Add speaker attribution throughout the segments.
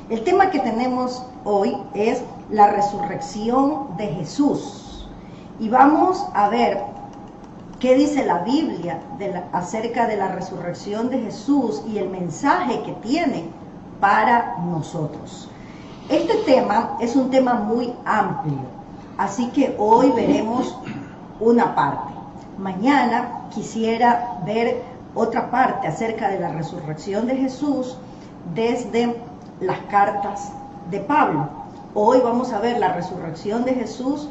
Speaker 1: El tema que tenemos hoy es la resurrección de Jesús. Y vamos a ver qué dice la Biblia acerca de la resurrección de Jesús y el mensaje que tiene para nosotros. Este tema es un tema muy amplio, así que hoy veremos una parte. Mañana quisiera ver otra parte acerca de la resurrección de Jesús desde las cartas de Pablo. Hoy vamos a ver la resurrección de Jesús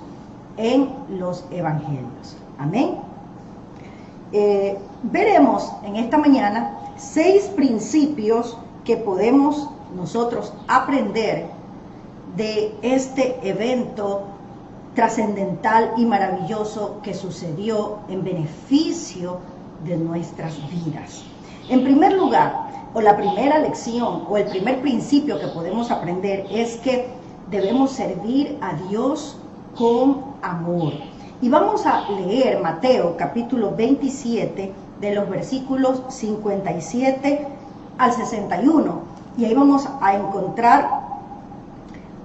Speaker 1: en los evangelios. Amén. Veremos en esta mañana 6 principios que podemos nosotros aprender de este evento trascendental y maravilloso que sucedió en beneficio de nuestras vidas. En primer lugar, o la primera lección, o el primer principio que podemos aprender es que debemos servir a Dios con amor. Y vamos a leer Mateo capítulo 27 de los versículos 57 al 61. Y ahí vamos a encontrar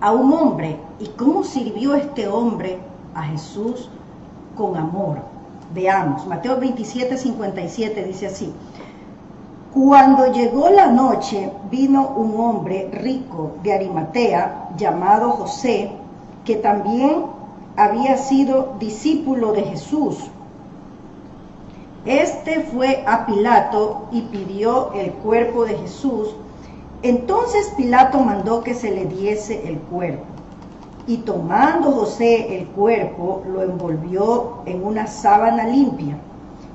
Speaker 1: a un hombre y cómo sirvió este hombre a Jesús con amor. Veamos, Mateo 27, 57 dice así: Cuando llegó la noche, vino un hombre rico de Arimatea, llamado José, que también había sido discípulo de Jesús. Este fue a Pilato y pidió el cuerpo de Jesús. Entonces Pilato mandó que se le diese el cuerpo. Y tomando José el cuerpo, lo envolvió en una sábana limpia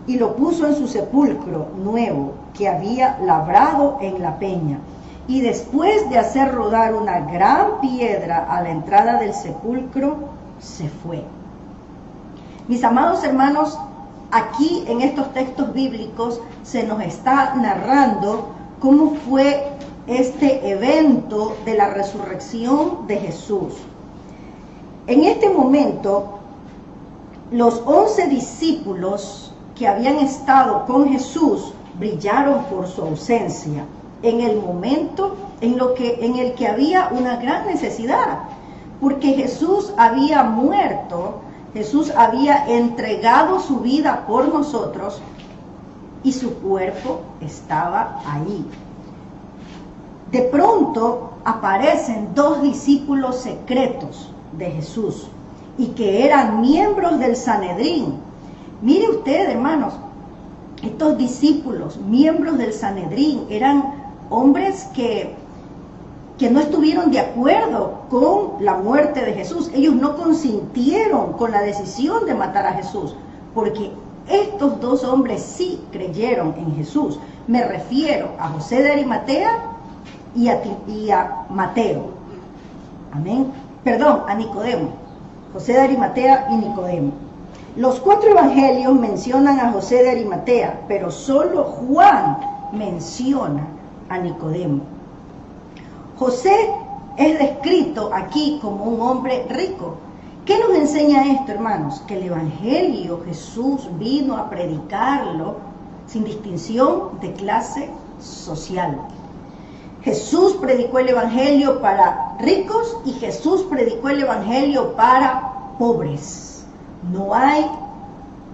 Speaker 1: y lo puso en su sepulcro nuevo que había labrado en la peña. Y después de hacer rodar una gran piedra a la entrada del sepulcro, se fue. Mis amados hermanos, aquí en estos textos bíblicos se nos está narrando cómo fue este evento de la resurrección de Jesús. En este momento, los 11 discípulos que habían estado con Jesús brillaron por su ausencia en el momento en el que había una gran necesidad, porque Jesús había muerto, Jesús había entregado su vida por nosotros y su cuerpo estaba ahí. De pronto aparecen 2 discípulos secretos de Jesús y que eran miembros del Sanedrín. Mire usted, hermanos, estos discípulos, miembros del Sanedrín, eran hombres que no estuvieron de acuerdo con la muerte de Jesús. Ellos no consintieron con la decisión de matar a Jesús, porque estos 2 hombres sí creyeron en Jesús. Me refiero a José de Arimatea y a Mateo. Amén. Perdón, a Nicodemo. José de Arimatea y Nicodemo. Los 4 evangelios mencionan a José de Arimatea, pero solo Juan menciona a Nicodemo. José es descrito aquí como un hombre rico. ¿Qué nos enseña esto, hermanos? Que el evangelio Jesús vino a predicarlo sin distinción de clase social. Jesús predicó el evangelio para ricos y Jesús predicó el evangelio para pobres. No hay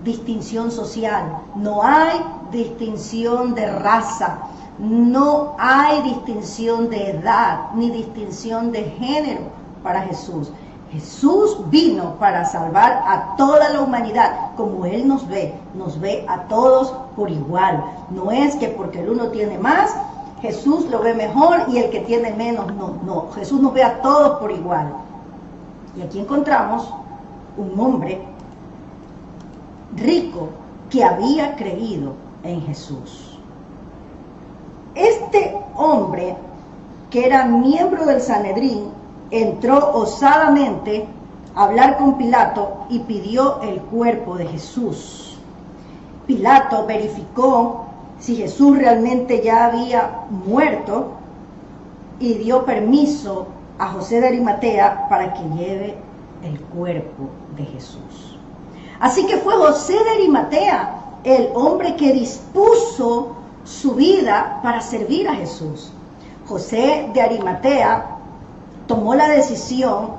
Speaker 1: distinción social, no hay distinción de raza, no hay distinción de edad, ni distinción de género para Jesús. Jesús vino para salvar a toda la humanidad, como Él nos ve a todos por igual. No es que porque el uno tiene más, Jesús lo ve mejor y el que tiene menos, no. Jesús nos ve a todos por igual. Y aquí encontramos un hombre rico que había creído en Jesús. Este hombre, que era miembro del Sanedrín, entró osadamente a hablar con Pilato y pidió el cuerpo de Jesús. Pilato verificó si Jesús realmente ya había muerto y dio permiso a José de Arimatea para que lleve el cuerpo de Jesús. Así que fue José de Arimatea el hombre que dispuso su vida para servir a Jesús. José de Arimatea tomó la decisión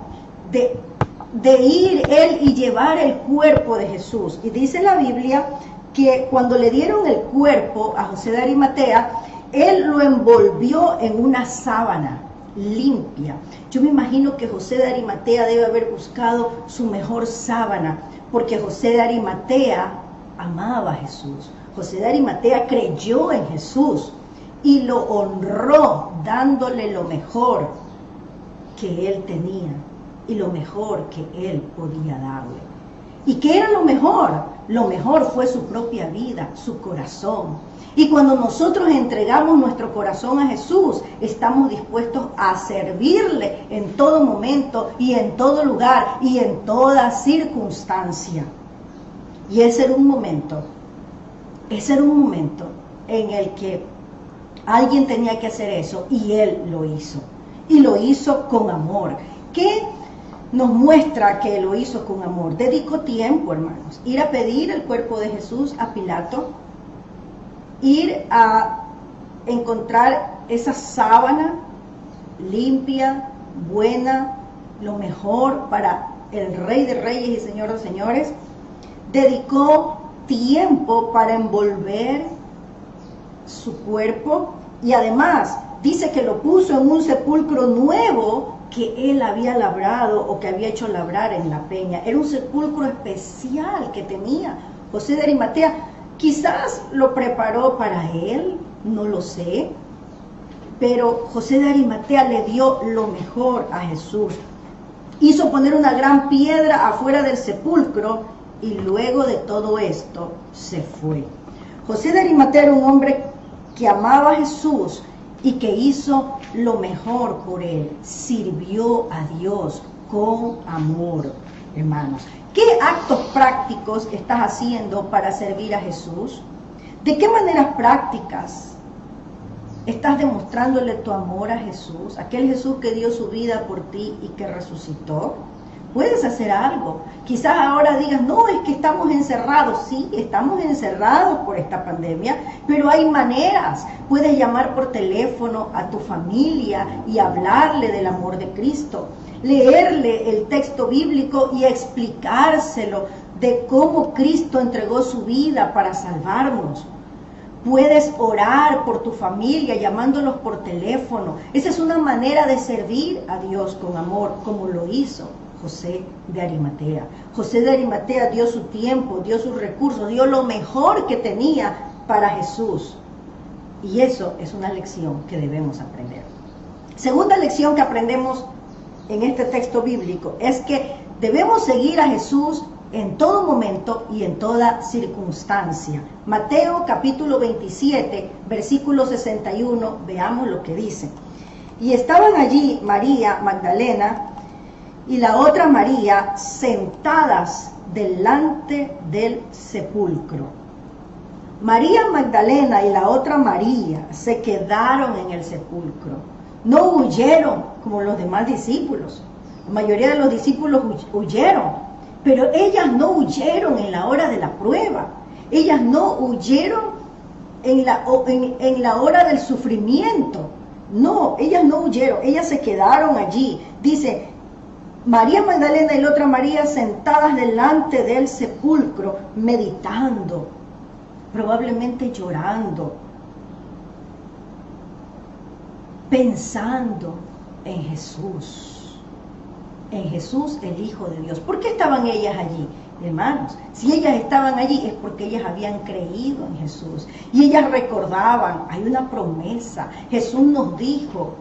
Speaker 1: de ir él y llevar el cuerpo de Jesús. Y dice la Biblia que cuando le dieron el cuerpo a José de Arimatea, él lo envolvió en una sábana limpia. Yo me imagino que José de Arimatea debe haber buscado su mejor sábana, porque José de Arimatea amaba a Jesús. José de Arimatea creyó en Jesús y lo honró, dándole lo mejor que él tenía y lo mejor que él podía darle. ¿Y qué era lo mejor? Lo mejor fue su propia vida, su corazón. Y cuando nosotros entregamos nuestro corazón a Jesús, estamos dispuestos a servirle en todo momento y en todo lugar y en toda circunstancia. Y ese era un momento en el que alguien tenía que hacer eso y él lo hizo. Y lo hizo con amor. ¿Qué nos muestra que lo hizo con amor? Dedicó tiempo, hermanos. Ir a pedir el cuerpo de Jesús a Pilato. Ir a encontrar esa sábana limpia, buena, lo mejor para el Rey de Reyes y Señor de Señores. Dedicó tiempo para envolver su cuerpo y además dice que lo puso en un sepulcro nuevo que él había labrado o que había hecho labrar en la peña. Era un sepulcro especial que tenía José de Arimatea. Quizás lo preparó para él, no lo sé, pero José de Arimatea le dio lo mejor a Jesús. Hizo poner una gran piedra afuera del sepulcro y luego de todo esto se fue. José de Arimatea era un hombre que amaba a Jesús y que hizo lo mejor por él. Sirvió a Dios con amor, hermanos. ¿Qué actos prácticos estás haciendo para servir a Jesús? ¿De qué maneras prácticas estás demostrándole tu amor a Jesús? Aquel Jesús que dio su vida por ti y que resucitó. Puedes hacer algo. Quizás ahora digas, no, es que estamos encerrados. Sí, estamos encerrados por esta pandemia, pero hay maneras. Puedes llamar por teléfono a tu familia y hablarle del amor de Cristo. Leerle el texto bíblico y explicárselo de cómo Cristo entregó su vida para salvarnos. Puedes orar por tu familia llamándolos por teléfono. Esa es una manera de servir a Dios con amor, como lo hizo José de Arimatea. José de Arimatea dio su tiempo, dio sus recursos, dio lo mejor que tenía para Jesús. Y eso es una lección que debemos aprender. Segunda lección que aprendemos en este texto bíblico es que debemos seguir a Jesús en todo momento y en toda circunstancia. Mateo capítulo 27, versículo 61, veamos lo que dice. Y estaban allí María Magdalena y la otra María sentadas delante del sepulcro. María Magdalena y la otra María se quedaron en el sepulcro. No huyeron como los demás discípulos. La mayoría de los discípulos huyeron, pero ellas no huyeron en la hora de la prueba. Ellas no huyeron en la hora del sufrimiento. No, ellas no huyeron, ellas se quedaron allí. Dice, María Magdalena y la otra María sentadas delante del sepulcro, meditando, probablemente llorando, pensando en Jesús el Hijo de Dios. ¿Por qué estaban ellas allí? Hermanos, si ellas estaban allí es porque ellas habían creído en Jesús y ellas recordaban, hay una promesa, Jesús nos dijo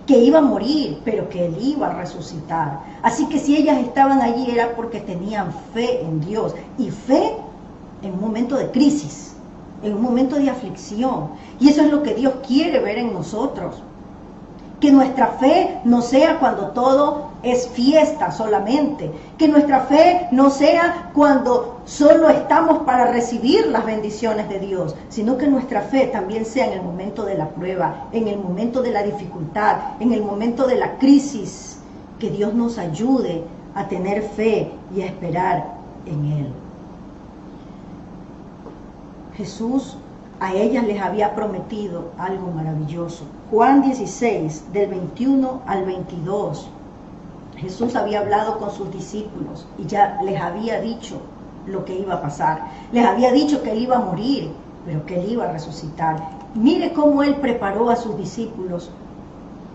Speaker 1: que iba a morir, pero que Él iba a resucitar. Así que si ellas estaban allí era porque tenían fe en Dios, y fe en un momento de crisis, en un momento de aflicción. Y eso es lo que Dios quiere ver en nosotros. Que nuestra fe no sea cuando todo es fiesta solamente. Que nuestra fe no sea cuando solo estamos para recibir las bendiciones de Dios, sino que nuestra fe también sea en el momento de la prueba, en el momento de la dificultad, en el momento de la crisis. Que Dios nos ayude a tener fe y a esperar en Él. Jesús a ellas les había prometido algo maravilloso. Juan 16, del 21 al 22. Jesús había hablado con sus discípulos y ya les había dicho lo que iba a pasar. Les había dicho que él iba a morir, pero que él iba a resucitar. Mire cómo él preparó a sus discípulos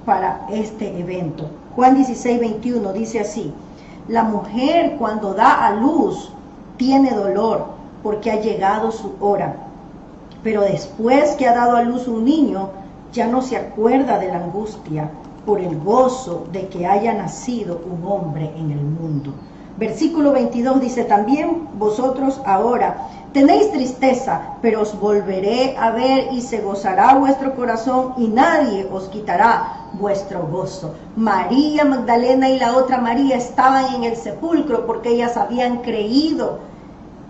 Speaker 1: para este evento. Juan 16, 21 dice así: la mujer cuando da a luz tiene dolor porque ha llegado su hora. Pero después que ha dado a luz un niño, ya no se acuerda de la angustia por el gozo de que haya nacido un hombre en el mundo. Versículo 22 dice: también vosotros ahora tenéis tristeza, pero os volveré a ver y se gozará vuestro corazón y nadie os quitará vuestro gozo. María Magdalena y la otra María estaban en el sepulcro porque ellas habían creído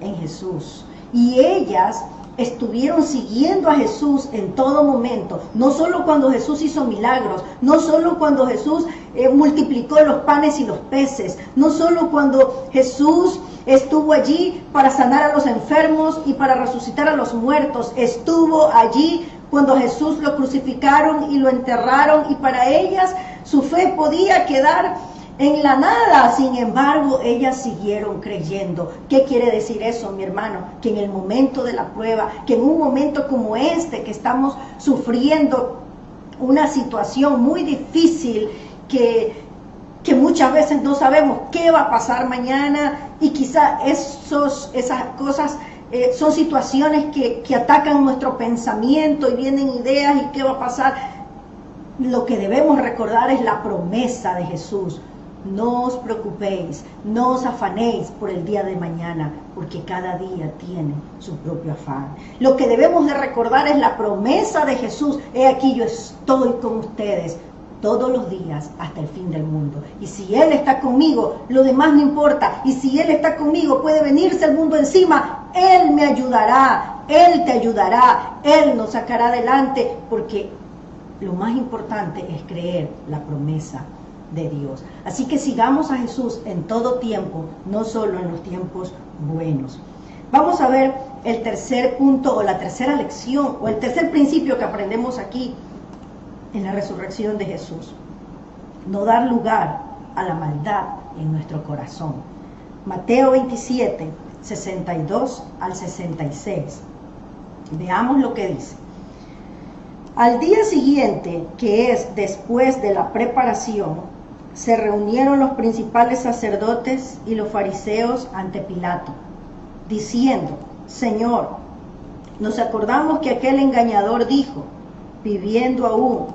Speaker 1: en Jesús. Y ellas estuvieron siguiendo a Jesús en todo momento, no solo cuando Jesús hizo milagros, no solo cuando Jesús multiplicó los panes y los peces, no solo cuando Jesús estuvo allí para sanar a los enfermos y para resucitar a los muertos, estuvo allí cuando Jesús lo crucificaron y lo enterraron, y para ellas su fe podía quedar en la nada. Sin embargo, ellas siguieron creyendo. ¿Qué quiere decir eso, mi hermano? Que en el momento de la prueba, que en un momento como este, que estamos sufriendo una situación muy difícil, que muchas veces no sabemos qué va a pasar mañana, y quizá esas cosas son situaciones que atacan nuestro pensamiento y vienen ideas y qué va a pasar. Lo que debemos recordar es la promesa de Jesús. No os preocupéis, no os afanéis por el día de mañana, porque cada día tiene su propio afán. Lo que debemos de recordar es la promesa de Jesús: he aquí yo estoy con ustedes todos los días hasta el fin del mundo. Y si Él está conmigo, lo demás no importa. Y si Él está conmigo, puede venirse el mundo encima, Él me ayudará, Él te ayudará, Él nos sacará adelante, porque lo más importante es creer la promesa de Dios. Así que sigamos a Jesús en todo tiempo, no solo en los tiempos buenos. Vamos a ver el tercer punto, o la tercera lección, o el tercer principio que aprendemos aquí en la resurrección de Jesús: no dar lugar a la maldad en nuestro corazón. Mateo 27, 62 al 66. Veamos lo que dice. Al día siguiente, que es después de la preparación, se reunieron los principales sacerdotes y los fariseos ante Pilato, diciendo: Señor, nos acordamos que aquel engañador dijo, viviendo aún,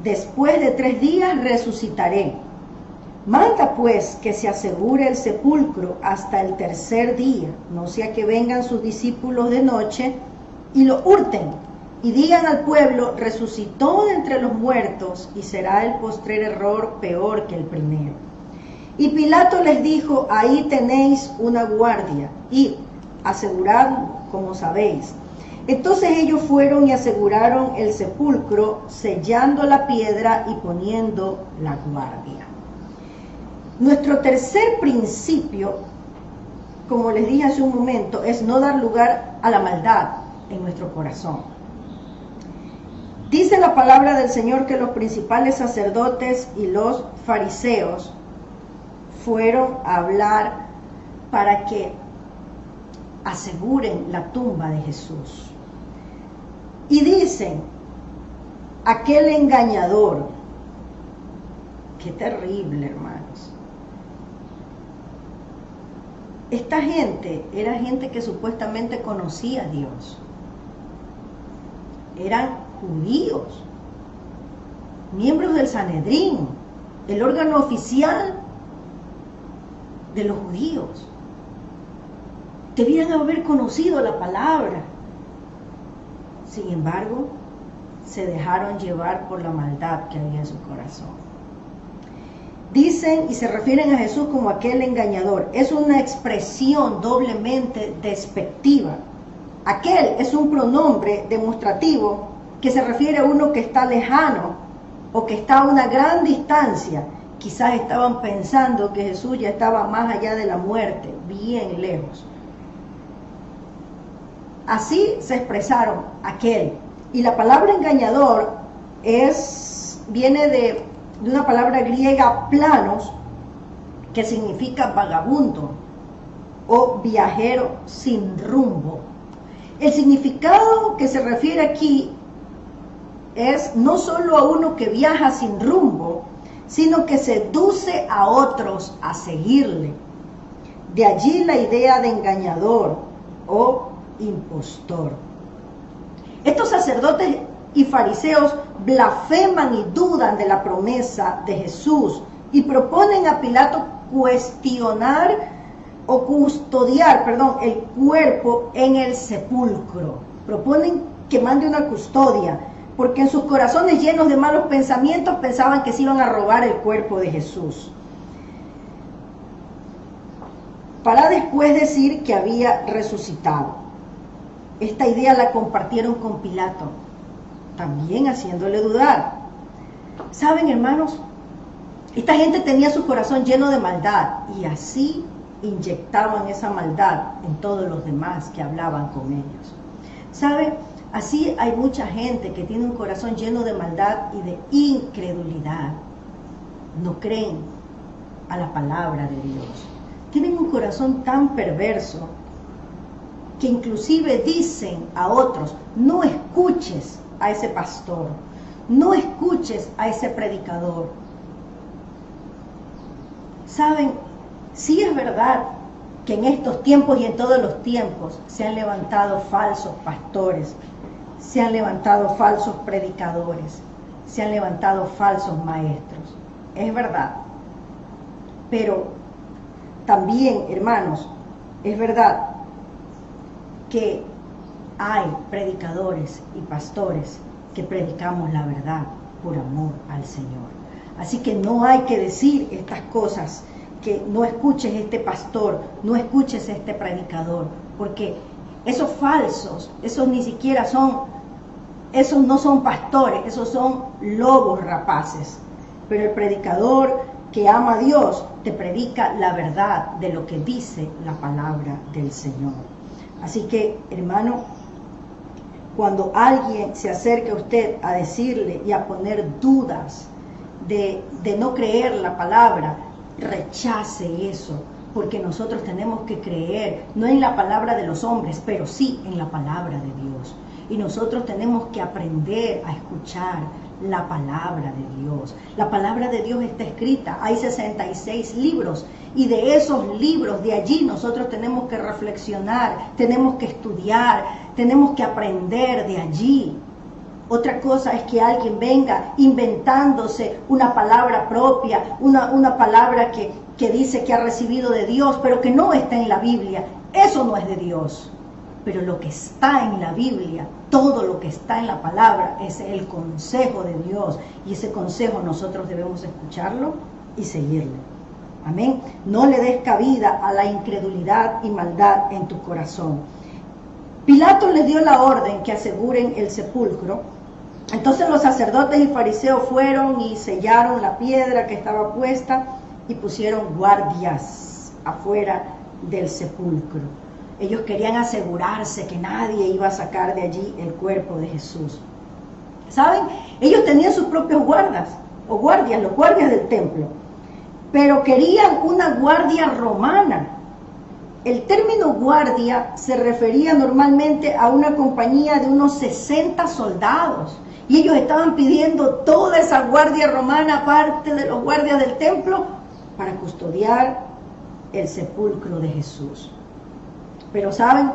Speaker 1: después de 3 días resucitaré. Manda pues que se asegure el sepulcro hasta el tercer día, no sea que vengan sus discípulos de noche y lo hurten y digan al pueblo: resucitó de entre los muertos, y será el postrer error peor que el primero. Y Pilato les dijo: ahí tenéis una guardia, y aseguradlo como sabéis. Entonces ellos fueron y aseguraron el sepulcro, sellando la piedra y poniendo la guardia. Nuestro tercer principio, como les dije hace un momento, es no dar lugar a la maldad en nuestro corazón. Dice la palabra del Señor que los principales sacerdotes y los fariseos fueron a hablar para que aseguren la tumba de Jesús. Y dicen: aquel engañador. Qué terrible, hermanos. Esta gente era gente que supuestamente conocía a Dios. Eran judíos, miembros del Sanedrín, el órgano oficial de los judíos. Debían haber conocido la palabra. Sin embargo, se dejaron llevar por la maldad que había en su corazón. Dicen y se refieren a Jesús como aquel engañador. Es una expresión doblemente despectiva. Aquel es un pronombre demostrativo que se refiere a uno que está lejano o que está a una gran distancia. Quizás estaban pensando que Jesús ya estaba más allá de la muerte, bien lejos. Así se expresaron aquel. Y la palabra engañador viene de una palabra griega planos, que significa vagabundo o viajero sin rumbo. El significado que se refiere aquí es no solo a uno que viaja sin rumbo, sino que seduce a otros a seguirle. De allí la idea de engañador o impostor. Estos sacerdotes y fariseos blasfeman y dudan de la promesa de Jesús y proponen a Pilato custodiar el cuerpo en el sepulcro. Proponen que mande una custodia, porque en sus corazones llenos de malos pensamientos pensaban que se iban a robar el cuerpo de Jesús, para después decir que había resucitado. Esta idea la compartieron con Pilato, también haciéndole dudar. ¿Saben, hermanos? Esta gente tenía su corazón lleno de maldad y así inyectaban esa maldad en todos los demás que hablaban con ellos. ¿Sabe? Así hay mucha gente que tiene un corazón lleno de maldad y de incredulidad. No creen a la palabra de Dios. Tienen un corazón tan perverso que inclusive dicen a otros: no escuches a ese pastor, no escuches a ese predicador. ¿Saben? Sí es verdad que en estos tiempos y en todos los tiempos se han levantado falsos pastores, se han levantado falsos predicadores, se han levantado falsos maestros. Es verdad. Pero también, hermanos, es verdad que hay predicadores y pastores que predicamos la verdad por amor al Señor. Así que no hay que decir estas cosas, que no escuches este pastor, no escuches este predicador, porque esos falsos, esos no son pastores, esos son lobos rapaces. Pero el predicador que ama a Dios te predica la verdad de lo que dice la palabra del Señor. Así que, hermano, cuando alguien se acerque a usted a decirle y a poner dudas de no creer la palabra, rechace eso, porque nosotros tenemos que creer, no en la palabra de los hombres, pero sí en la palabra de Dios. Y nosotros tenemos que aprender a escuchar la palabra de Dios. La palabra de Dios está escrita, hay 66 libros, y de esos libros, de allí nosotros tenemos que reflexionar, tenemos que estudiar, tenemos que aprender de allí. Otra cosa es que alguien venga inventándose una palabra propia, una palabra que dice que ha recibido de Dios, pero que no está en la Biblia. Eso no es de Dios. Pero lo que está en la Biblia, todo lo que está en la palabra, es el consejo de Dios. Y ese consejo nosotros debemos escucharlo y seguirle. Amén. No le des cabida a la incredulidad y maldad en tu corazón. Pilato les dio la orden que aseguren el sepulcro. Entonces los sacerdotes y fariseos fueron y sellaron la piedra que estaba puesta y pusieron guardias afuera del sepulcro. Ellos querían asegurarse que nadie iba a sacar de allí el cuerpo de Jesús. ¿Saben? Ellos tenían sus propios guardias, los guardias del templo, pero querían una guardia romana. El término guardia se refería normalmente a una compañía de unos 60 soldados. Y ellos estaban pidiendo toda esa guardia romana, aparte de los guardias del templo, para custodiar el sepulcro de Jesús. Pero ¿saben?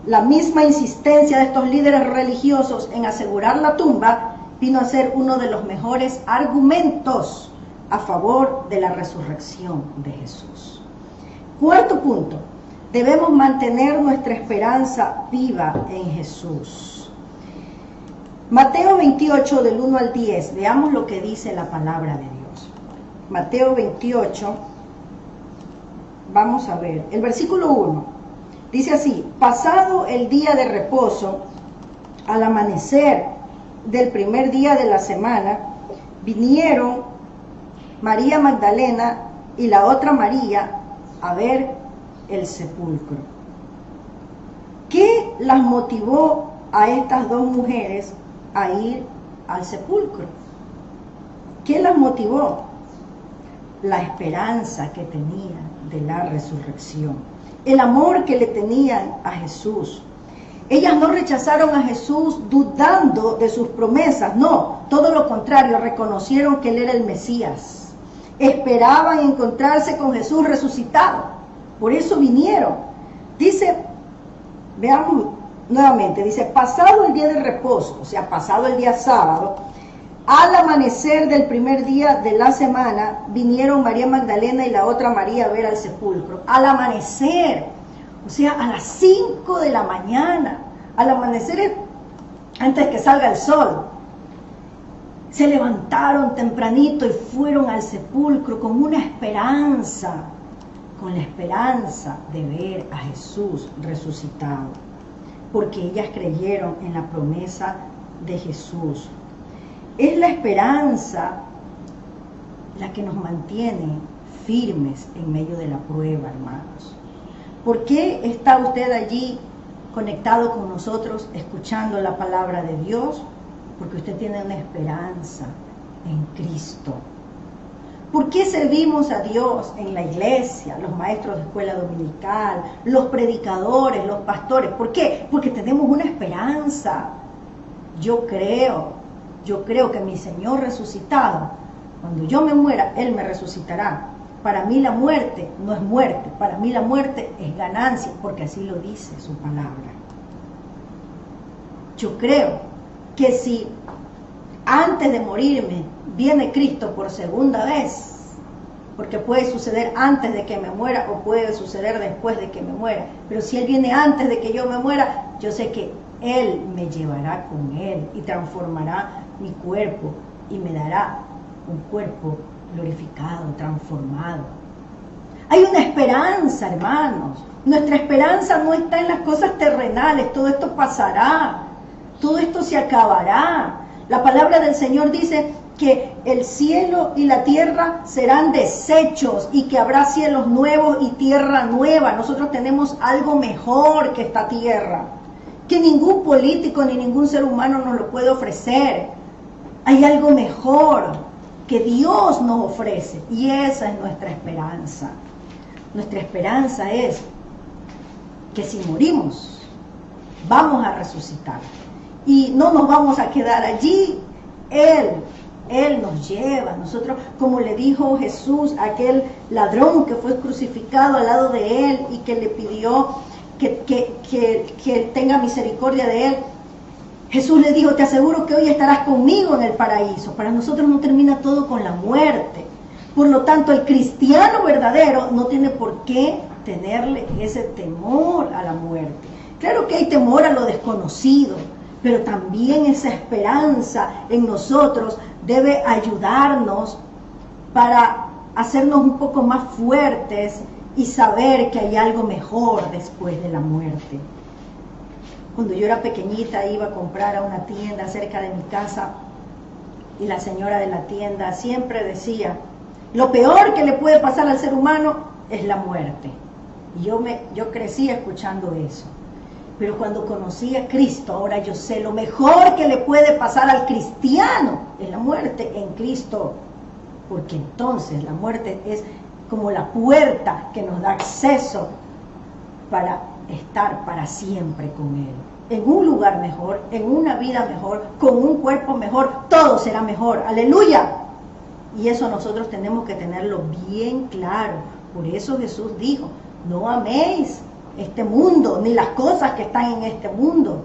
Speaker 1: La misma insistencia de estos líderes religiosos en asegurar la tumba vino a ser uno de los mejores argumentos a favor de la resurrección de Jesús. Cuarto punto, debemos mantener nuestra esperanza viva en Jesús. Mateo 28, del 1 al 10, veamos lo que dice la palabra de Dios. Mateo 28, vamos a ver, el versículo 1, dice así: pasado el día de reposo, al amanecer del primer día de la semana, vinieron María Magdalena y la otra María a ver el sepulcro. ¿Qué las motivó a estas dos mujeres a ir al sepulcro? ¿Qué las motivó? La esperanza que tenían de la resurrección, el amor que le tenían a Jesús. Ellas no rechazaron a Jesús dudando de sus promesas, no, todo lo contrario, reconocieron que Él era el Mesías. Esperaban encontrarse con Jesús resucitado, por eso vinieron. Dice, veamos nuevamente, dice, pasado el día de reposo, o sea, pasado el día sábado, al amanecer del primer día de la semana, vinieron María Magdalena y la otra María a ver al sepulcro. Al amanecer, o sea, a las 5 de la mañana, al amanecer, antes que salga el sol, se levantaron tempranito y fueron al sepulcro con una esperanza, con la esperanza de ver a Jesús resucitado, porque ellas creyeron en la promesa de Jesús. Es la esperanza la que nos mantiene firmes en medio de la prueba, hermanos. ¿Por qué está usted allí conectado con nosotros, escuchando la palabra de Dios? Porque usted tiene una esperanza en Cristo. ¿Por qué servimos a Dios en la iglesia, los maestros de escuela dominical, los predicadores, los pastores? ¿Por qué? Porque tenemos una esperanza. Yo creo que mi Señor resucitado, cuando yo me muera, Él me resucitará. Para mí la muerte no es muerte, para mí la muerte es ganancia, porque así lo dice su palabra. Yo creo que si antes de morirme viene Cristo por segunda vez, porque puede suceder antes de que me muera o puede suceder después de que me muera, pero si Él viene antes de que yo me muera, yo sé que Él me llevará con Él y transformará mi cuerpo y me dará un cuerpo glorificado, transformado. Hay una esperanza, hermanos. Nuestra esperanza no está en las cosas terrenales. Todo esto pasará, todo esto se acabará. La palabra del Señor dice que el cielo y la tierra serán deshechos y que habrá cielos nuevos y tierra nueva. Nosotros tenemos algo mejor que esta tierra, que ningún político ni ningún ser humano nos lo puede ofrecer. Hay algo mejor que Dios nos ofrece y esa es nuestra esperanza. Nuestra esperanza es que si morimos, vamos a resucitar y no nos vamos a quedar allí. Él nos lleva. Nosotros, como le dijo Jesús a aquel ladrón que fue crucificado al lado de Él y que le pidió que tenga misericordia de Él, Jesús le dijo, te aseguro que hoy estarás conmigo en el paraíso. Para nosotros no termina todo con la muerte. Por lo tanto, el cristiano verdadero no tiene por qué tenerle ese temor a la muerte. Claro que hay temor a lo desconocido, pero también esa esperanza en nosotros debe ayudarnos para hacernos un poco más fuertes y saber que hay algo mejor después de la muerte. Cuando yo era pequeñita iba a comprar a una tienda cerca de mi casa y la señora de la tienda siempre decía, lo peor que le puede pasar al ser humano es la muerte. Y yo crecí escuchando eso. Pero cuando conocí a Cristo, ahora yo sé lo mejor que le puede pasar al cristiano es la muerte en Cristo. Porque entonces la muerte es como la puerta que nos da acceso para estar para siempre con Él. En un lugar mejor, en una vida mejor, con un cuerpo mejor, todo será mejor. ¡Aleluya! Y eso nosotros tenemos que tenerlo bien claro. Por eso Jesús dijo, no améis este mundo, ni las cosas que están en este mundo,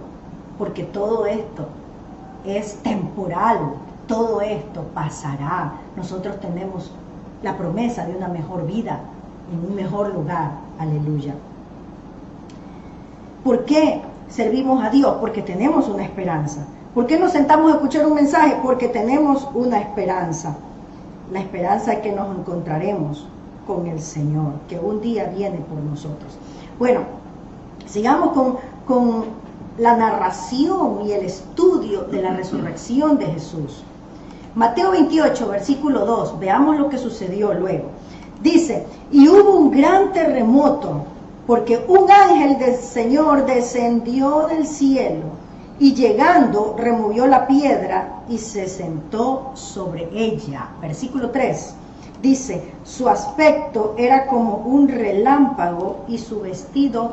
Speaker 1: porque todo esto es temporal, todo esto pasará. Nosotros tenemos la promesa de una mejor vida, en un mejor lugar. Aleluya. ¿Por qué servimos a Dios? Porque tenemos una esperanza. ¿Por qué nos sentamos a escuchar un mensaje? Porque tenemos una esperanza. La esperanza que nos encontraremos con el Señor, que un día viene por nosotros. Bueno, sigamos con la narración y el estudio de la resurrección de Jesús. Mateo 28, versículo 2, veamos lo que sucedió luego. Dice, y hubo un gran terremoto porque un ángel del Señor descendió del cielo y llegando removió la piedra y se sentó sobre ella. Versículo 3 dice, su aspecto era como un relámpago y su vestido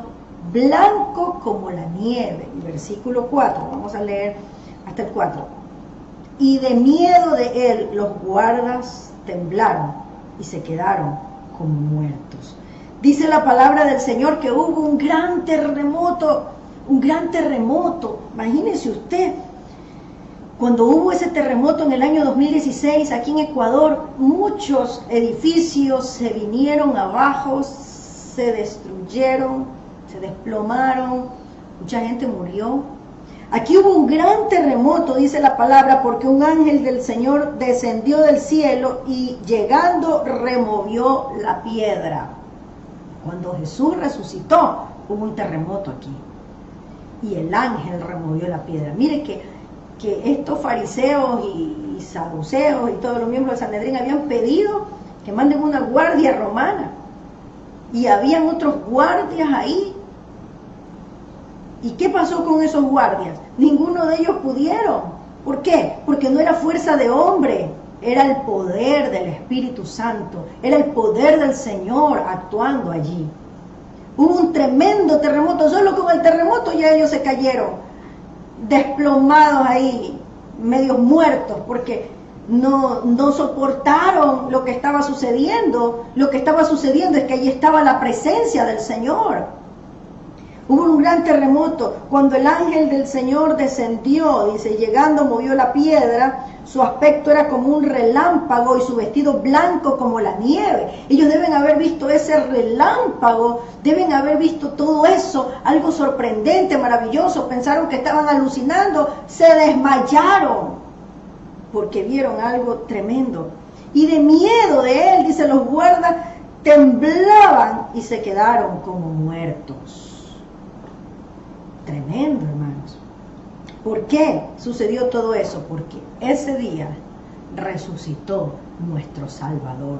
Speaker 1: blanco como la nieve. Y versículo 4, vamos a leer hasta el 4. Y de miedo de él los guardas temblaron y se quedaron como muertos. Dice la palabra del Señor que hubo un gran terremoto. Imagínese usted, cuando hubo ese terremoto en el año 2016 aquí en Ecuador, muchos edificios se vinieron abajo, se destruyeron, se desplomaron, mucha gente murió. Aquí hubo un gran terremoto, dice la palabra, porque un ángel del Señor descendió del cielo y llegando removió la piedra. Cuando Jesús resucitó, hubo un terremoto aquí. Y el ángel removió la piedra. Mire que estos fariseos y saduceos y todos los miembros de Sanedrín habían pedido que manden una guardia romana. Y habían otros guardias ahí. ¿Y qué pasó con esos guardias? Ninguno de ellos pudieron. ¿Por qué? Porque no era fuerza de hombre, era el poder del Espíritu Santo, era el poder del Señor actuando allí. Hubo un tremendo terremoto, solo con el terremoto ya ellos se cayeron, desplomados ahí, medios muertos, porque no soportaron lo que estaba sucediendo. Lo que estaba sucediendo es que allí estaba la presencia del Señor. Hubo un gran terremoto cuando el ángel del Señor descendió, dice, llegando movió la piedra, su aspecto era como un relámpago y su vestido blanco como la nieve. Ellos deben haber visto ese relámpago, deben haber visto todo eso, algo sorprendente, maravilloso, pensaron que estaban alucinando, se desmayaron porque vieron algo tremendo. Y de miedo de él, dice, los guardas temblaban y se quedaron como muertos. Tremendo, hermanos. ¿Por qué sucedió todo eso? Porque ese día resucitó nuestro Salvador.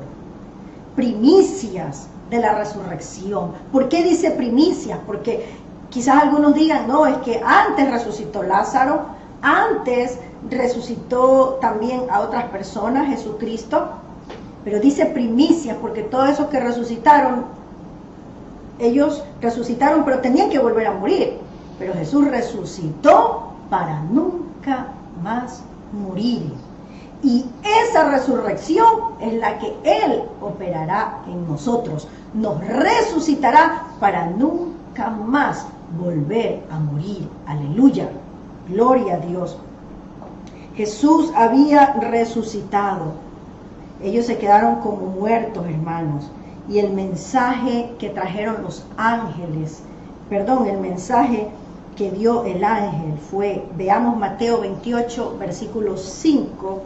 Speaker 1: Primicias de la resurrección. ¿Por qué dice primicias? Porque quizás algunos digan, no, es que antes resucitó Lázaro, antes resucitó también a otras personas, Jesucristo, pero dice primicias porque todos esos que resucitaron, ellos resucitaron, pero tenían que volver a morir. Pero Jesús resucitó para nunca más morir. Y esa resurrección es la que Él operará en nosotros. Nos resucitará para nunca más volver a morir. Aleluya. Gloria a Dios. Jesús había resucitado. Ellos se quedaron como muertos, hermanos. Y el mensaje que trajeron los ángeles, el mensaje que dio el ángel fue, veamos Mateo 28, versículo 5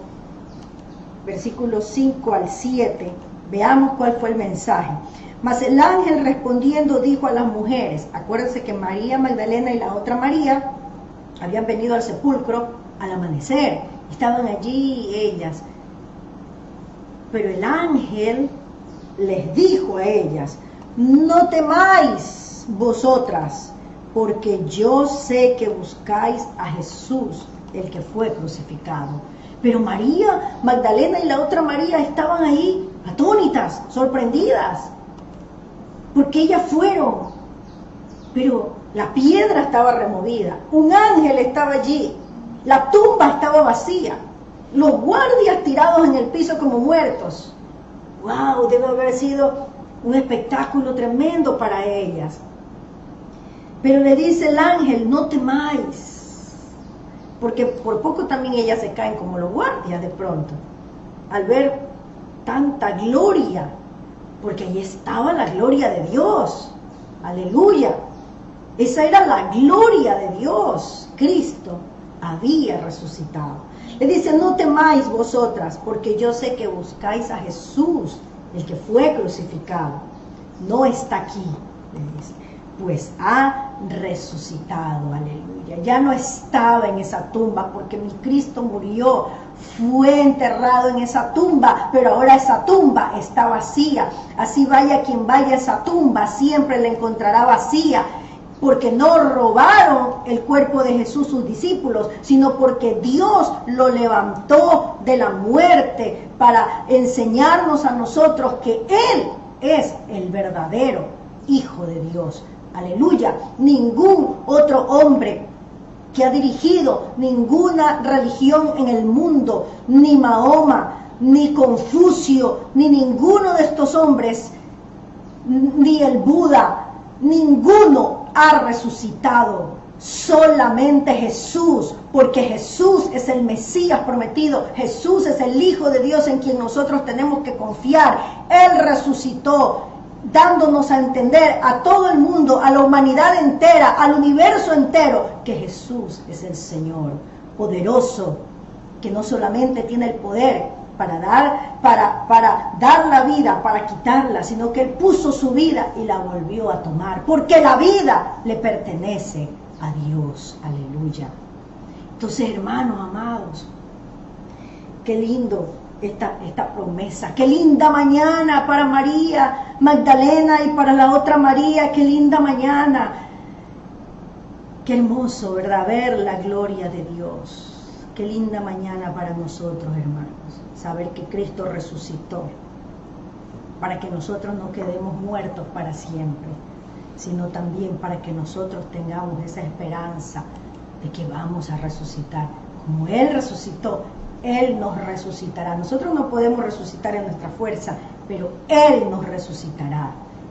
Speaker 1: al 7, veamos cuál fue el mensaje. Mas el ángel respondiendo dijo a las mujeres, acuérdense que María Magdalena y la otra María habían venido al sepulcro al amanecer, estaban allí ellas, pero el ángel les dijo a ellas, no temáis vosotras, porque yo sé que buscáis a Jesús, el que fue crucificado. Pero María Magdalena y la otra María estaban ahí, atónitas, sorprendidas, porque ellas fueron, pero la piedra estaba removida, un ángel estaba allí, la tumba estaba vacía, los guardias tirados en el piso como muertos. ¡Wow! Debe haber sido un espectáculo tremendo para ellas. Pero le dice el ángel, no temáis, porque por poco también ellas se caen como los guardias de pronto, al ver tanta gloria, porque ahí estaba la gloria de Dios, aleluya, esa era la gloria de Dios, Cristo había resucitado. Le dice, no temáis vosotras, porque yo sé que buscáis a Jesús, el que fue crucificado, no está aquí, le dice, pues ha resucitado, aleluya, ya no estaba en esa tumba, porque mi Cristo murió fue enterrado en esa tumba, pero ahora esa tumba está vacía. Así vaya quien vaya a esa tumba, siempre la encontrará vacía, porque no robaron el cuerpo de Jesús sus discípulos, sino porque Dios lo levantó de la muerte para enseñarnos a nosotros que Él es el verdadero Hijo de Dios. Aleluya. Ningún otro hombre que ha dirigido ninguna religión en el mundo, ni Mahoma, ni Confucio, ni ninguno de estos hombres, ni el Buda, ninguno ha resucitado. Solamente Jesús, porque Jesús es el Mesías prometido, Jesús es el Hijo de Dios en quien nosotros tenemos que confiar. Él resucitó, dándonos a entender a todo el mundo, a la humanidad entera, al universo entero, que Jesús es el Señor poderoso, que no solamente tiene el poder para dar la vida, para quitarla, sino que Él puso su vida y la volvió a tomar, porque la vida le pertenece a Dios. Aleluya. Entonces, hermanos amados, qué lindo esta promesa. Qué linda mañana para María Magdalena y para la otra María. Qué linda mañana. Qué hermoso, ¿verdad? Ver la gloria de Dios. Qué linda mañana para nosotros, hermanos. Saber que Cristo resucitó, para que nosotros no quedemos muertos para siempre, sino también para que nosotros tengamos esa esperanza de que vamos a resucitar. Como Él resucitó, Él nos resucitará. Nosotros no podemos resucitar en nuestra fuerza, pero Él nos resucitará.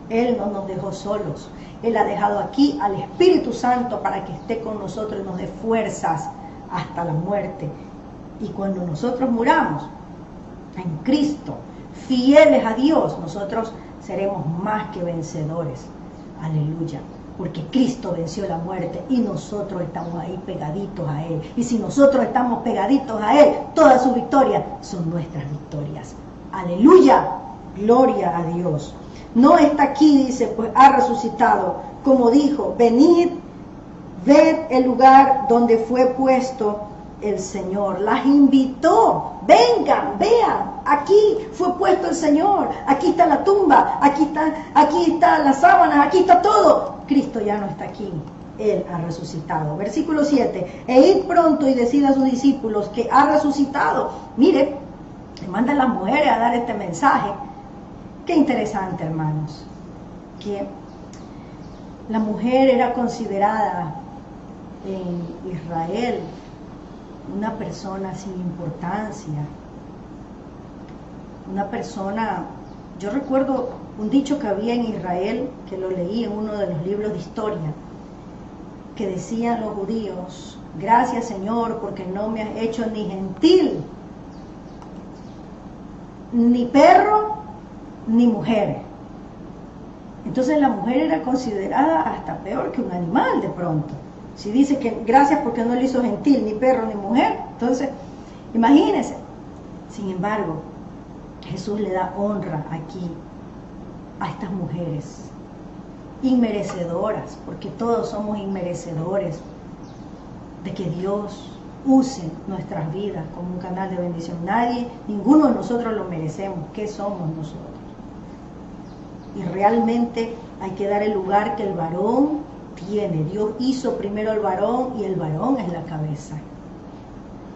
Speaker 1: Él no nos dejó solos. Él ha dejado aquí al Espíritu Santo para que esté con nosotros y nos dé fuerzas hasta la muerte. Y cuando nosotros muramos en Cristo, fieles a Dios, nosotros seremos más que vencedores. Aleluya. Porque Cristo venció la muerte y nosotros estamos ahí pegaditos a Él. Y si nosotros estamos pegaditos a Él, todas sus victorias son nuestras victorias. Aleluya, gloria a Dios. No está aquí, dice, pues ha resucitado. Como dijo, venid, ved el lugar donde fue puesto el Señor. Las invitó, vengan, vean, aquí fue puesto el Señor. Aquí está la tumba, aquí está las sábanas, aquí está todo. Cristo ya no está aquí, Él ha resucitado. Versículo 7, e id pronto y decid a sus discípulos que ha resucitado. Mire, le mandan las mujeres a dar este mensaje. Qué interesante, hermanos, que la mujer era considerada en Israel una persona sin importancia, una persona. Yo recuerdo un dicho que había en Israel, que lo leí en uno de los libros de historia, que decían los judíos: gracias, Señor, porque no me has hecho ni gentil, ni perro, ni mujer. Entonces la mujer era considerada hasta peor que un animal de pronto. Si dice que gracias porque no le hizo gentil, ni perro, ni mujer, entonces imagínense. Sin embargo, Jesús le da honra aquí a estas mujeres inmerecedoras, porque todos somos inmerecedores de que Dios use nuestras vidas como un canal de bendición. Ninguno de nosotros lo merecemos. ¿Qué somos nosotros? Y realmente hay que dar el lugar que el varón tiene. Dios hizo primero al varón y el varón es la cabeza.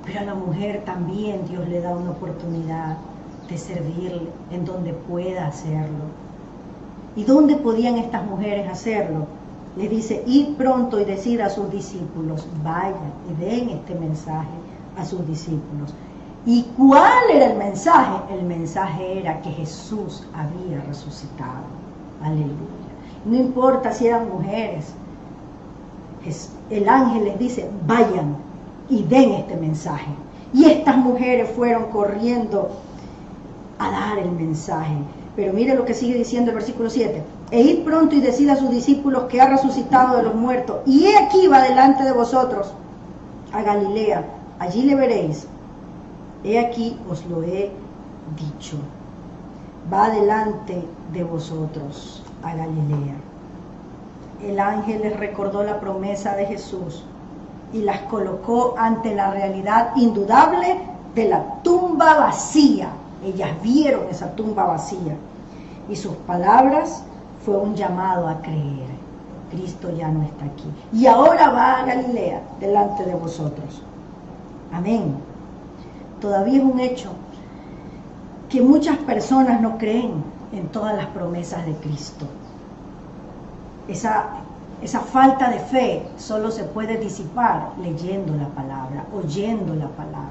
Speaker 1: Pero a la mujer también Dios le da una oportunidad de servirle en donde pueda hacerlo. ¿Y dónde podían estas mujeres hacerlo? Les dice: id pronto y decid a sus discípulos. Vayan y den este mensaje a sus discípulos. ¿Y cuál era el mensaje? El mensaje era que Jesús había resucitado. Aleluya. No importa si eran mujeres, el ángel les dice: vayan y den este mensaje. Y estas mujeres fueron corriendo a dar el mensaje. Pero mire lo que sigue diciendo el versículo 7. E id pronto y decid a sus discípulos que ha resucitado de los muertos. Y he aquí va delante de vosotros a Galilea. Allí le veréis. He aquí os lo he dicho. Va delante de vosotros a Galilea. El ángel les recordó la promesa de Jesús y las colocó ante la realidad indudable de la tumba vacía. Ellas vieron esa tumba vacía. Y sus palabras fue un llamado a creer. Cristo ya no está aquí. Y ahora va a Galilea delante de vosotros. Amén. Todavía es un hecho que muchas personas no creen en todas las promesas de Cristo. Esa falta de fe solo se puede disipar leyendo la palabra, oyendo la palabra.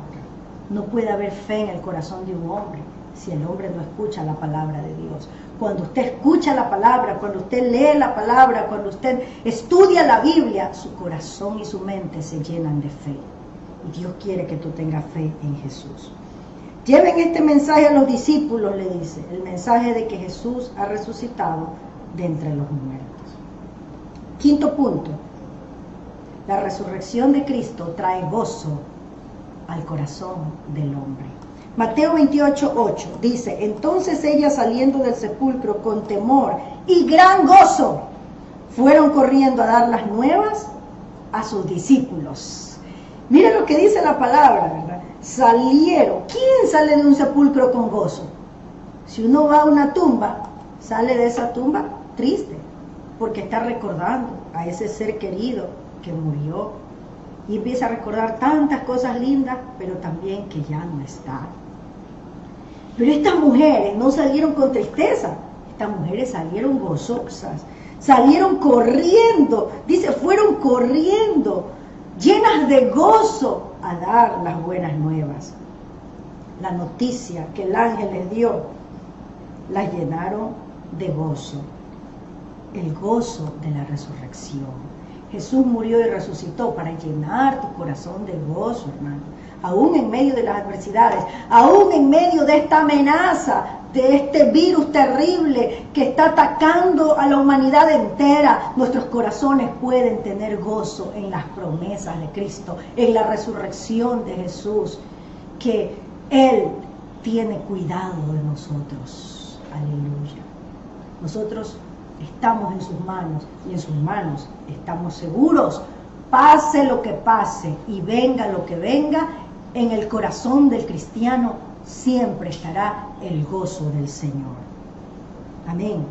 Speaker 1: No puede haber fe en el corazón de un hombre si el hombre no escucha la palabra de Dios. Cuando usted escucha la palabra, cuando usted lee la palabra, cuando usted estudia la Biblia, su corazón y su mente se llenan de fe. Y Dios quiere que tú tengas fe en Jesús. Lleven este mensaje a los discípulos, le dice, el mensaje de que Jesús ha resucitado de entre los muertos. Quinto punto, la resurrección de Cristo trae gozo al corazón del hombre. Mateo 28:8 dice, entonces ellas saliendo del sepulcro con temor y gran gozo, fueron corriendo a dar las nuevas a sus discípulos. Mira lo que dice la palabra, ¿verdad? Salieron. ¿Quién sale de un sepulcro con gozo? Si uno va a una tumba, sale de esa tumba triste, porque está recordando a ese ser querido que murió y empieza a recordar tantas cosas lindas, pero también que ya no está. Pero estas mujeres no salieron con tristeza, estas mujeres salieron gozosas, salieron corriendo, dice, fueron corriendo, llenas de gozo a dar las buenas nuevas. La noticia que el ángel les dio, las llenaron de gozo. El gozo de la resurrección. Jesús murió y resucitó para llenar tu corazón de gozo, hermano. Aún en medio de las adversidades, aún en medio de esta amenaza, de este virus terrible que está atacando a la humanidad entera, nuestros corazones pueden tener gozo en las promesas de Cristo, en la resurrección de Jesús, que Él tiene cuidado de nosotros. Aleluya. Nosotros estamos en sus manos y en sus manos estamos seguros. Pase lo que pase y venga lo que venga, en el corazón del cristiano siempre estará el gozo del Señor. Amén.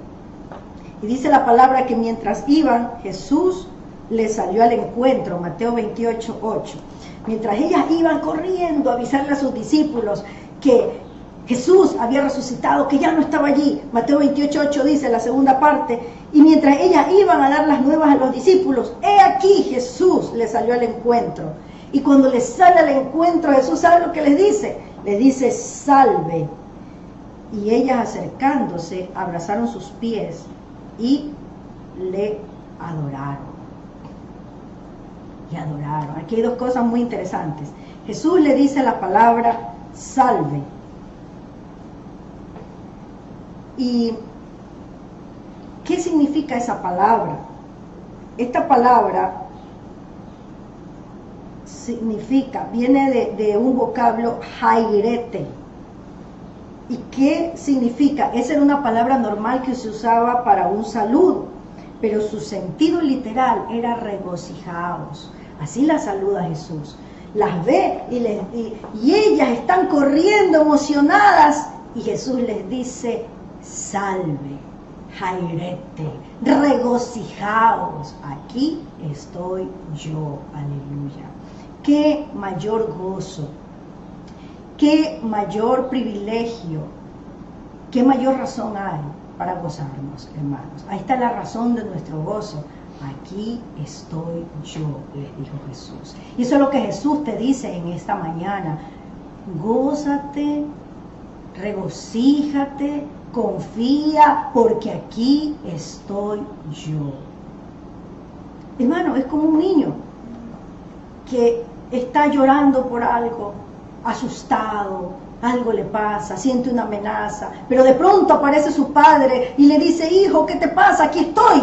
Speaker 1: Y dice la palabra que mientras iban, Jesús les salió al encuentro, Mateo 28:8. Mientras ellas iban corriendo a avisarle a sus discípulos que Jesús había resucitado, que ya no estaba allí. Mateo 28:8 dice la segunda parte, y mientras ellas iban a dar las nuevas a los discípulos, he aquí Jesús les salió al encuentro. Y cuando les sale al encuentro, Jesús, ¿sabe lo que les dice? Les dice, salve. Y ellas acercándose, abrazaron sus pies y le adoraron. Le adoraron. Aquí hay dos cosas muy interesantes. Jesús le dice la palabra salve. ¿Y qué significa esa palabra? Esta palabra significa, viene de un vocablo jairete. ¿Y qué significa? Esa era una palabra normal que se usaba para un saludo, pero su sentido literal era regocijaos. Así la saluda Jesús. Las ve y ellas están corriendo emocionadas y Jesús les dice, salve, jairete, regocijaos, aquí estoy yo, aleluya. Qué mayor gozo, qué mayor privilegio, qué mayor razón hay para gozarnos, hermanos. Ahí está la razón de nuestro gozo. Aquí estoy yo, les dijo Jesús. Y eso es lo que Jesús te dice en esta mañana. Gózate, regocíjate, confía, porque aquí estoy yo. Hermano, es como un niño que está llorando por algo, asustado, algo le pasa, siente una amenaza, pero de pronto aparece su padre y le dice, hijo, ¿qué te pasa? Aquí estoy.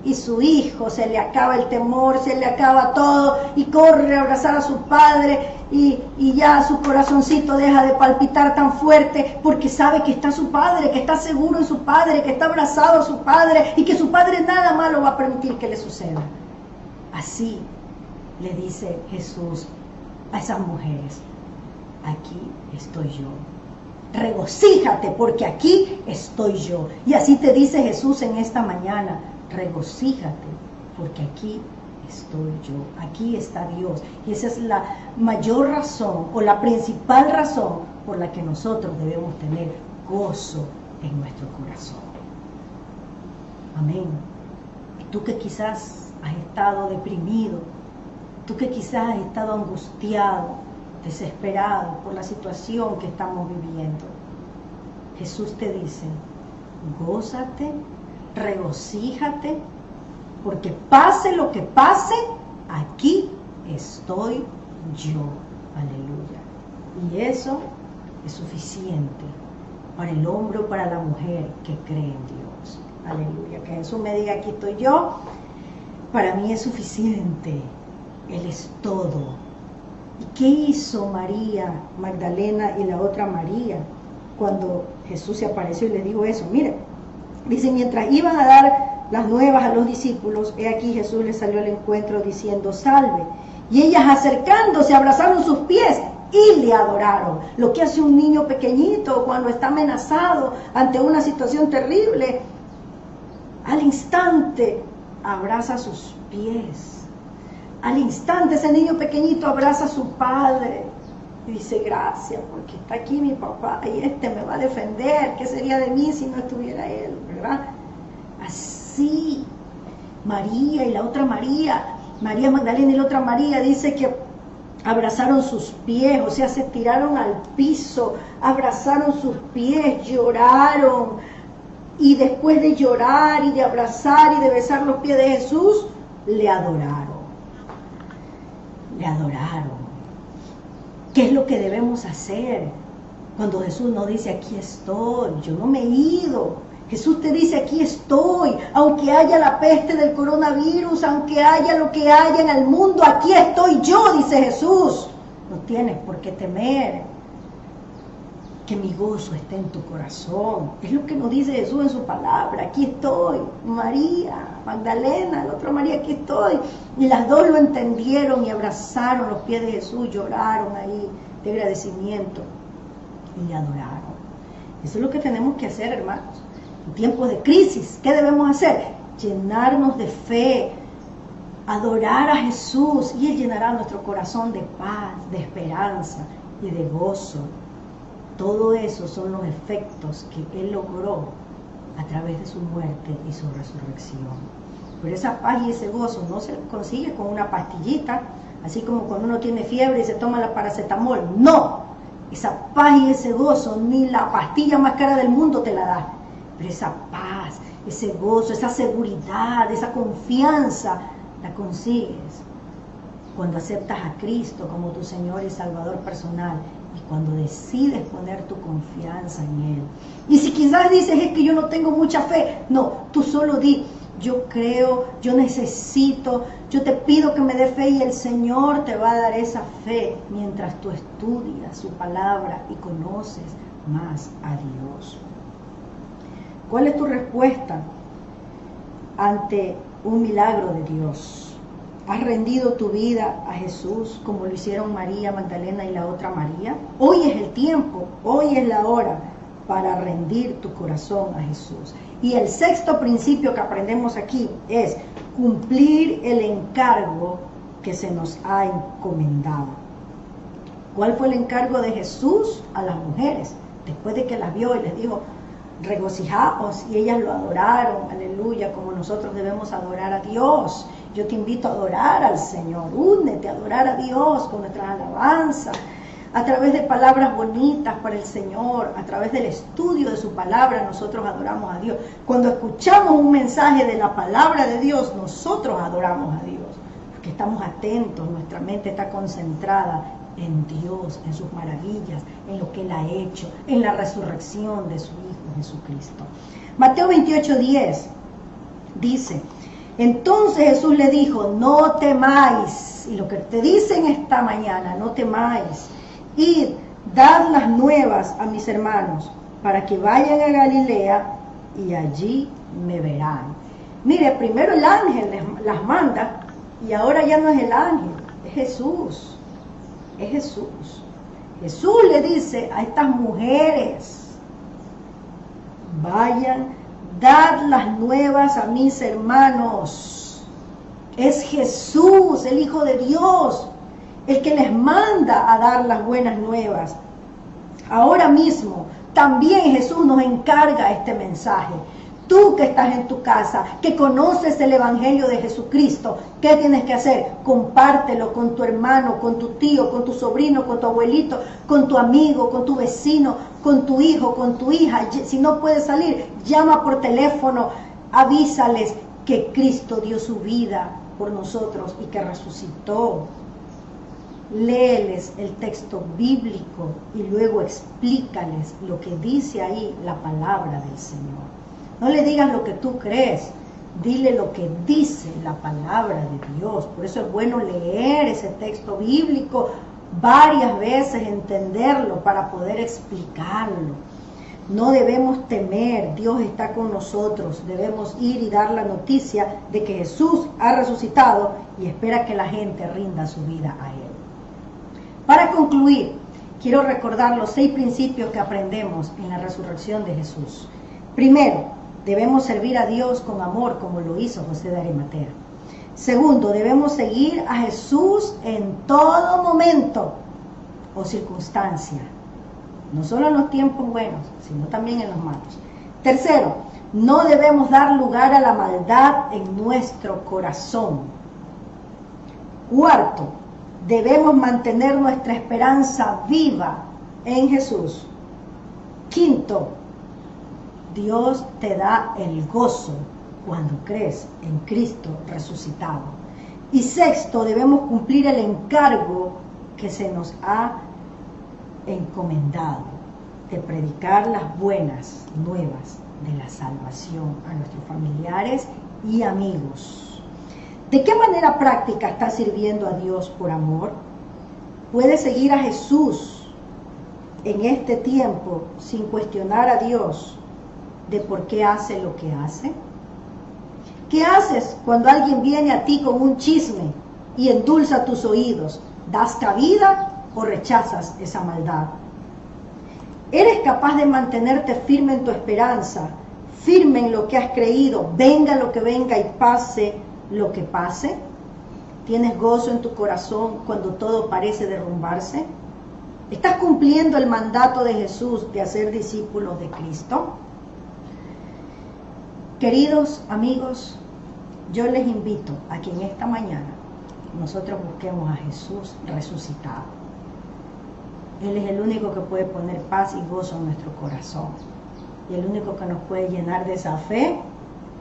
Speaker 1: Y su hijo se le acaba el temor, se le acaba todo y corre a abrazar a su padre y ya su corazoncito deja de palpitar tan fuerte porque sabe que está su padre, que está seguro en su padre, que está abrazado a su padre y que su padre nada malo va a permitir que le suceda. Así le dice Jesús a esas mujeres. aquí estoy yo. Regocíjate porque aquí estoy yo. Y así te dice Jesús en esta mañana, regocíjate porque aquí estoy yo, aquí está Dios. Y esa es la mayor razón o la principal razón por la que nosotros debemos tener gozo en nuestro corazón. Amén. Tú que quizás has estado deprimido, tú que quizás has estado angustiado, desesperado por la situación que estamos viviendo, Jesús te dice, gózate, regocíjate, porque pase lo que pase, aquí estoy yo. Aleluya. Y eso es suficiente para el hombre o para la mujer que cree en Dios. Aleluya. Que Jesús me diga, aquí estoy yo, para mí es suficiente. Él es todo. ¿Y qué hizo María Magdalena y la otra María cuando Jesús se apareció y les dijo eso? Mire, dice, mientras iban a dar las nuevas a los discípulos, he aquí Jesús les salió al encuentro diciendo, salve. Y ellas acercándose abrazaron sus pies y le adoraron. Lo que hace un niño pequeñito cuando está amenazado ante una situación terrible, al instante abraza sus pies. Al instante ese niño pequeñito abraza a su padre y dice, gracias porque está aquí mi papá y me va a defender. ¿Qué sería de mí si no estuviera él? ¿Verdad? Así María y la otra María, María Magdalena y la otra María, dice que abrazaron sus pies, o sea, se tiraron al piso, abrazaron sus pies, lloraron, y después de llorar y de abrazar y de besar los pies de Jesús, le adoraron. Le adoraron. ¿Qué es lo que debemos hacer cuando Jesús nos dice, aquí estoy, yo no me he ido? Jesús te dice, aquí estoy, aunque haya la peste del coronavirus, aunque haya lo que haya en el mundo, aquí estoy yo, dice Jesús. No tienes por qué temer, que mi gozo esté en tu corazón. Es lo que nos dice Jesús en su palabra, aquí estoy. María Magdalena, la otra María, aquí estoy. Y las dos lo entendieron y abrazaron los pies de Jesús, lloraron ahí de agradecimiento y le adoraron. Eso es lo que tenemos que hacer, hermanos. En tiempos de crisis, ¿qué debemos hacer? Llenarnos de fe, adorar a Jesús, y Él llenará nuestro corazón de paz, de esperanza y de gozo. Todo eso son los efectos que Él logró a través de su muerte y su resurrección. Pero esa paz y ese gozo no se consigue con una pastillita, así como cuando uno tiene fiebre y se toma la paracetamol. No, esa paz y ese gozo ni la pastilla más cara del mundo te la da. Pero esa paz, ese gozo, esa seguridad, esa confianza, la consigues cuando aceptas a Cristo como tu Señor y Salvador personal y cuando decides poner tu confianza en Él. Y si quizás dices, es que yo no tengo mucha fe, no, tú solo di, yo creo, yo necesito, yo te pido que me dé fe, y el Señor te va a dar esa fe mientras tú estudias su palabra y conoces más a Dios. ¿Cuál es tu respuesta ante un milagro de Dios? ¿Has rendido tu vida a Jesús como lo hicieron María Magdalena y la otra María? Hoy es el tiempo, hoy es la hora para rendir tu corazón a Jesús. Y el sexto principio que aprendemos aquí es cumplir el encargo que se nos ha encomendado. ¿Cuál fue el encargo de Jesús a las mujeres? Después de que las vio y les dijo, regocijaos, y ellas lo adoraron, aleluya, como nosotros debemos adorar a Dios. Yo te invito a adorar al Señor, únete a adorar a Dios con nuestras alabanzas, a través de palabras bonitas para el Señor, a través del estudio de su palabra, nosotros adoramos a Dios. Cuando escuchamos un mensaje de la palabra de Dios, nosotros adoramos a Dios, porque estamos atentos, nuestra mente está concentrada en Dios, en sus maravillas, en lo que Él ha hecho, en la resurrección de su Hijo Jesucristo. Mateo 28:10 dice, entonces Jesús le dijo, no temáis, y lo que te dicen esta mañana, no temáis, id, dad las nuevas a mis hermanos, para que vayan a Galilea, y allí me verán. Mire, primero el ángel las manda, y ahora ya no es el ángel, es Jesús. Es Jesús. Jesús le dice a estas mujeres: vayan, dad las nuevas a mis hermanos. Es Jesús, el Hijo de Dios, el que les manda a dar las buenas nuevas. Ahora mismo también Jesús nos encarga este mensaje. Tú que estás en tu casa, que conoces el Evangelio de Jesucristo, ¿qué tienes que hacer? Compártelo con tu hermano, con tu tío, con tu sobrino, con tu abuelito, con tu amigo, con tu vecino, con tu hijo, con tu hija. Si no puedes salir, llama por teléfono, avísales que Cristo dio su vida por nosotros y que resucitó. Léeles el texto bíblico y luego explícales lo que dice ahí la palabra del Señor. No le digas lo que tú crees, dile lo que dice la palabra de Dios. Por eso es bueno leer ese texto bíblico varias veces, entenderlo para poder explicarlo. No debemos temer, Dios está con nosotros. Debemos ir y dar la noticia de que Jesús ha resucitado y espera que la gente rinda su vida a Él. Para concluir, quiero recordar los 6 principios que aprendemos en la resurrección de Jesús. Primero, debemos servir a Dios con amor, como lo hizo José de Arimatea. Segundo, debemos seguir a Jesús en todo momento o circunstancia. No solo en los tiempos buenos, sino también en los malos. Tercero, no debemos dar lugar a la maldad en nuestro corazón. Cuarto, debemos mantener nuestra esperanza viva en Jesús. Quinto, Dios te da el gozo cuando crees en Cristo resucitado. Y sexto, debemos cumplir el encargo que se nos ha encomendado de predicar las buenas nuevas de la salvación a nuestros familiares y amigos. ¿De qué manera práctica estás sirviendo a Dios por amor? ¿Puedes seguir a Jesús en este tiempo sin cuestionar a Dios de por qué hace lo que hace? ¿Qué haces cuando alguien viene a ti con un chisme y endulza tus oídos? ¿Das cabida o rechazas esa maldad? ¿Eres capaz de mantenerte firme en tu esperanza, firme en lo que has creído, venga lo que venga y pase lo que pase? ¿Tienes gozo en tu corazón cuando todo parece derrumbarse? ¿Estás cumpliendo el mandato de Jesús de hacer discípulos de Cristo? Queridos amigos, yo les invito a que en esta mañana nosotros busquemos a Jesús resucitado. Él es el único que puede poner paz y gozo en nuestro corazón. Y el único que nos puede llenar de esa fe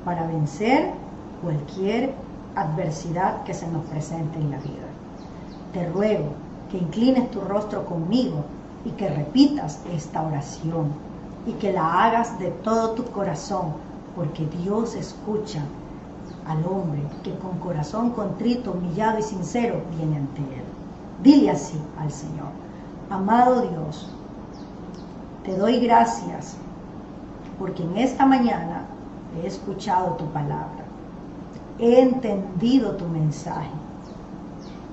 Speaker 1: para vencer cualquier adversidad que se nos presente en la vida. Te ruego que inclines tu rostro conmigo y que repitas esta oración y que la hagas de todo tu corazón, porque Dios escucha al hombre que con corazón contrito, humillado y sincero viene ante Él. Dile así al Señor: amado Dios, te doy gracias porque en esta mañana he escuchado tu palabra, he entendido tu mensaje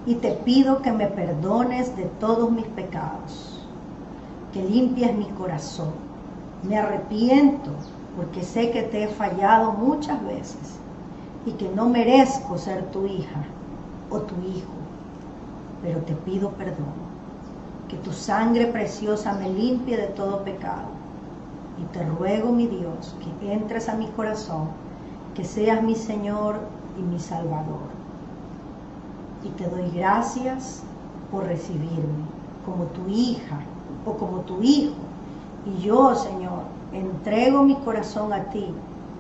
Speaker 1: y te pido que me perdones de todos mis pecados, que limpies mi corazón. Me arrepiento porque sé que te he fallado muchas veces y que no merezco ser tu hija o tu hijo, pero te pido perdón, que tu sangre preciosa me limpie de todo pecado. Y te ruego, mi Dios, que entres a mi corazón, que seas mi Señor y mi Salvador. Y te doy gracias por recibirme como tu hija o como tu hijo. Y yo, Señor, entrego mi corazón a ti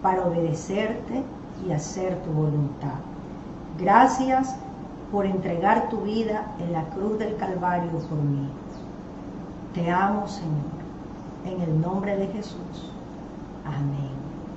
Speaker 1: para obedecerte y hacer tu voluntad. Gracias por entregar tu vida en la cruz del Calvario por mí. Te amo, Señor, en el nombre de Jesús. Amén.